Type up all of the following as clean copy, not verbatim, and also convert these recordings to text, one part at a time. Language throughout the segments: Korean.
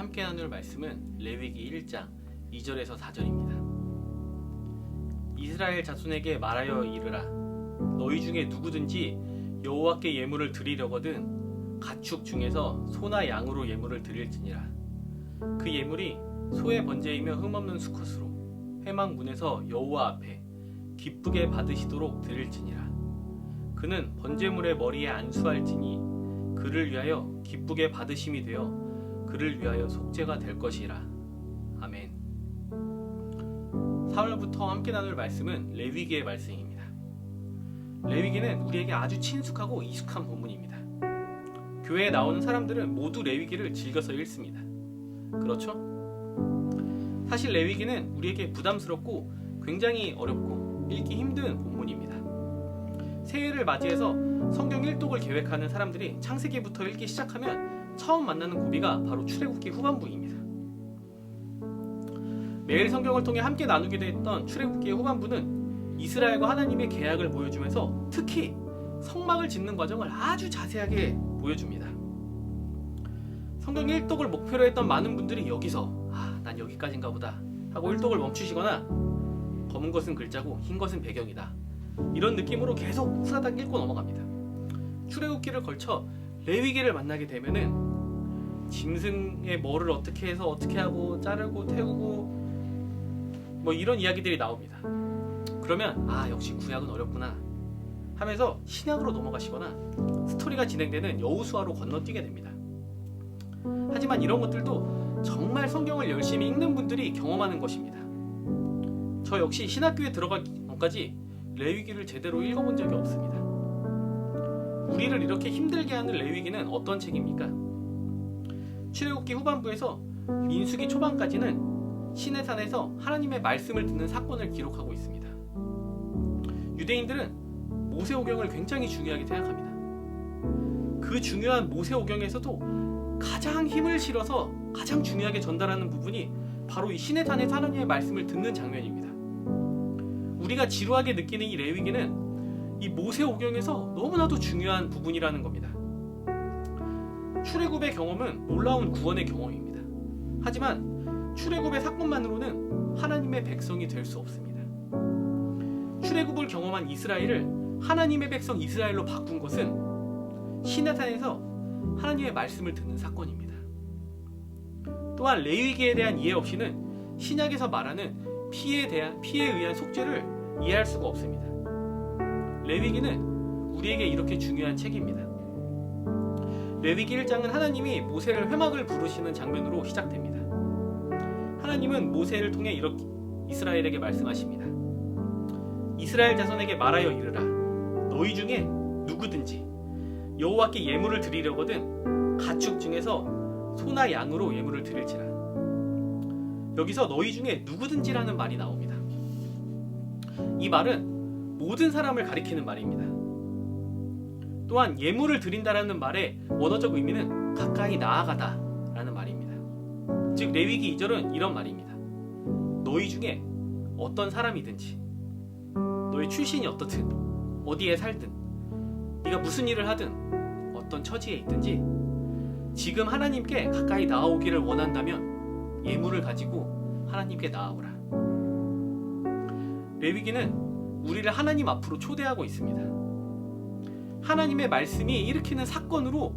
함께 나눌 말씀은 레위기 1장 2절에서 4절입니다. 이스라엘 자손에게 말하여 이르라. 너희 중에 누구든지 여호와께 예물을 드리려거든 가축 중에서 소나 양으로 예물을 드릴지니라. 그 예물이 소의 번제이며 흠없는 수컷으로 회막문에서 여호와 앞에 기쁘게 받으시도록 드릴지니라. 그는 번제물의 머리에 안수할지니 그를 위하여 기쁘게 받으심이 되어 그를 위하여 속죄가 될 것이라. 아멘. 4월부터 함께 나눌 말씀은 레위기의 말씀입니다. 레위기는 우리에게 아주 친숙하고 익숙한 본문입니다. 교회에 나오는 사람들은 모두 레위기를 즐겨서 읽습니다. 그렇죠? 사실 레위기는 우리에게 부담스럽고 굉장히 어렵고 읽기 힘든 본문입니다. 새해를 맞이해서 성경 일독을 계획하는 사람들이 창세기부터 읽기 시작하면 처음 만나는 고비가 바로 출애굽기 후반부입니다. 매일 성경을 통해 함께 나누기도 했던 출애굽기의 후반부는 이스라엘과 하나님의 계약을 보여주면서 특히 성막을 짓는 과정을 아주 자세하게 보여줍니다. 성경 일독을 목표로 했던 많은 분들이 여기서 난 여기까지인가 보다 하고 일독을 멈추시거나 검은 것은 글자고 흰 것은 배경이다 이런 느낌으로 계속 후사닥 읽고 넘어갑니다. 출애굽기를 걸쳐 레위기를 만나게 되면은 짐승의 뭐를 어떻게 해서 어떻게 하고 자르고 태우고 뭐 이런 이야기들이 나옵니다. 그러면 역시 구약은 어렵구나 하면서 신약으로 넘어가시거나 스토리가 진행되는 여호수아로 건너뛰게 됩니다. 하지만 이런 것들도 정말 성경을 열심히 읽는 분들이 경험하는 것입니다. 저 역시 신학교에 들어가기 전까지 레위기를 제대로 읽어본 적이 없습니다. 우리를 이렇게 힘들게 하는 레위기는 어떤 책입니까? 출애굽기 후반부에서 민수기 초반까지는 시내산에서 하나님의 말씀을 듣는 사건을 기록하고 있습니다. 유대인들은 모세오경을 굉장히 중요하게 생각합니다. 그 중요한 모세오경에서도 가장 힘을 실어서 가장 중요하게 전달하는 부분이 바로 이 시내산에서 하나님의 말씀을 듣는 장면입니다. 우리가 지루하게 느끼는 이 레위기는 이 모세오경에서 너무나도 중요한 부분이라는 겁니다. 출애굽의 경험은 놀라운 구원의 경험입니다. 하지만 출애굽의 사건만으로는 하나님의 백성이 될 수 없습니다. 출애굽을 경험한 이스라엘을 하나님의 백성 이스라엘로 바꾼 것은 시내산에서 하나님의 말씀을 듣는 사건입니다. 또한 레위기에 대한 이해 없이는 신약에서 말하는 피에 의한 속죄를 이해할 수가 없습니다. 레위기는 우리에게 이렇게 중요한 책입니다. 레위기 1장은 하나님이 모세를 회막을 부르시는 장면으로 시작됩니다. 하나님은 모세를 통해 이렇게 이스라엘에게 말씀하십니다. 이스라엘 자손에게 말하여 이르라. 너희 중에 누구든지 여호와께 예물을 드리려거든 가축 중에서 소나 양으로 예물을 드릴지라. 여기서 너희 중에 누구든지라는 말이 나옵니다. 이 말은 모든 사람을 가리키는 말입니다. 또한 예물을 드린다라는 말의 원어적 의미는 가까이 나아가다 라는 말입니다. 즉 레위기 2절은 이런 말입니다. 너희 중에 어떤 사람이든지 너의 출신이 어떻든 어디에 살든 네가 무슨 일을 하든 어떤 처지에 있든지 지금 하나님께 가까이 나아오기를 원한다면 예물을 가지고 하나님께 나아오라. 레위기는 우리를 하나님 앞으로 초대하고 있습니다. 하나님의 말씀이 일으키는 사건으로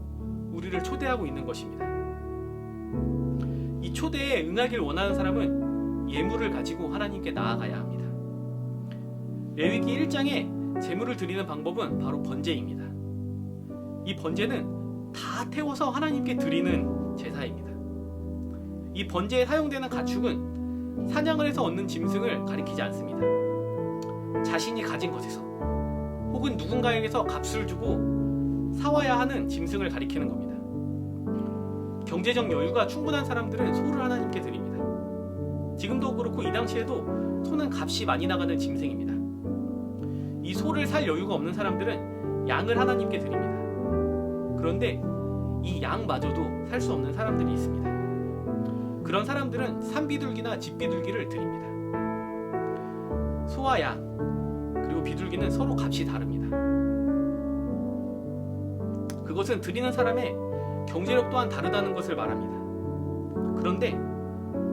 우리를 초대하고 있는 것입니다. 이 초대에 응하길 원하는 사람은 예물을 가지고 하나님께 나아가야 합니다. 레위기 1장에 제물을 드리는 방법은 바로 번제입니다. 이 번제는 다 태워서 하나님께 드리는 제사입니다. 이 번제에 사용되는 가축은 사냥을 해서 얻는 짐승을 가리키지 않습니다. 자신이 가진 것에서 혹은 누군가에게서 값을 주고 사와야 하는 짐승을 가리키는 겁니다. 경제적 여유가 충분한 사람들은 소를 하나님께 드립니다. 지금도 그렇고 이 당시에도 소는 값이 많이 나가는 짐승입니다. 이 소를 살 여유가 없는 사람들은 양을 하나님께 드립니다. 그런데 이 양마저도 살 수 없는 사람들이 있습니다. 그런 사람들은 산비둘기나 집비둘기를 드립니다. 소와 양 그리고 비둘기는 서로 값이 다릅니다. 그것은 드리는 사람의 경제력 또한 다르다는 것을 말합니다. 그런데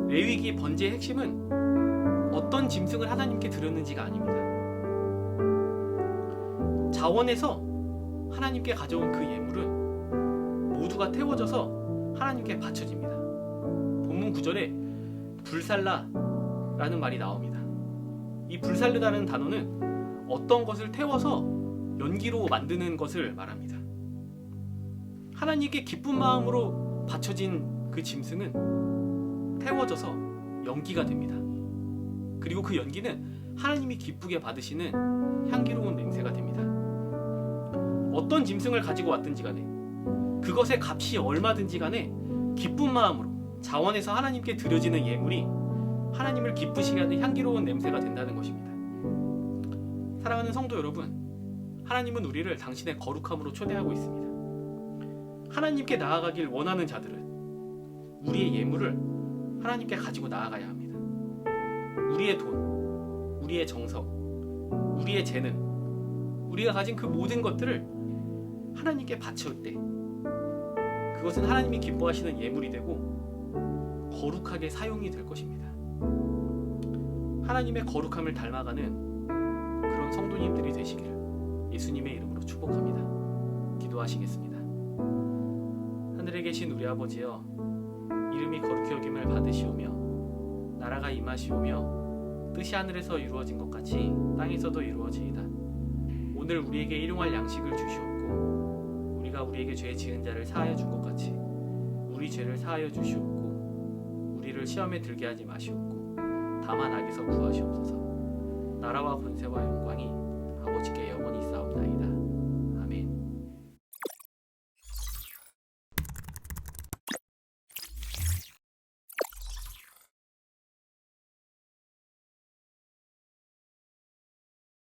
레위기 번제의 핵심은 어떤 짐승을 하나님께 드렸는지가 아닙니다. 자원에서 하나님께 가져온 그 예물은 모두가 태워져서 하나님께 바쳐집니다. 본문 9절에 불살라라는 말이 나옵니다. 이 불살르다는 단어는 어떤 것을 태워서 연기로 만드는 것을 말합니다. 하나님께 기쁜 마음으로 바쳐진 그 짐승은 태워져서 연기가 됩니다. 그리고 그 연기는 하나님이 기쁘게 받으시는 향기로운 냄새가 됩니다. 어떤 짐승을 가지고 왔든지 간에 그것의 값이 얼마든지 간에 기쁜 마음으로 자원에서 하나님께 드려지는 예물이 하나님을 기쁘시게 하는 향기로운 냄새가 된다는 것입니다. 사랑하는 성도 여러분, 하나님은 우리를 당신의 거룩함으로 초대하고 있습니다. 하나님께 나아가길 원하는 자들은 우리의 예물을 하나님께 가지고 나아가야 합니다. 우리의 돈, 우리의 정성, 우리의 재능, 우리가 가진 그 모든 것들을 하나님께 바칠 때 그것은 하나님이 기뻐하시는 예물이 되고 거룩하게 사용이 될 것입니다. 하나님의 거룩함을 닮아가는 그런 성도님들이 되시기를 예수님의 이름으로 축복합니다. 기도하시겠습니다. 하늘에 계신 우리 아버지여, 이름이 거룩히 여김을 받으시오며 나라가 임하시오며 뜻이 하늘에서 이루어진 것 같이 땅에서도 이루어지이다. 오늘 우리에게 일용할 양식을 주시옵고 우리가 우리에게 죄 지은 자를 사하여 준 것 같이 우리 죄를 사하여 주시옵고 우리를 시험에 들게 하지 마시옵고 다만 악에서 구하시옵소서. 나라와 권세와 영광이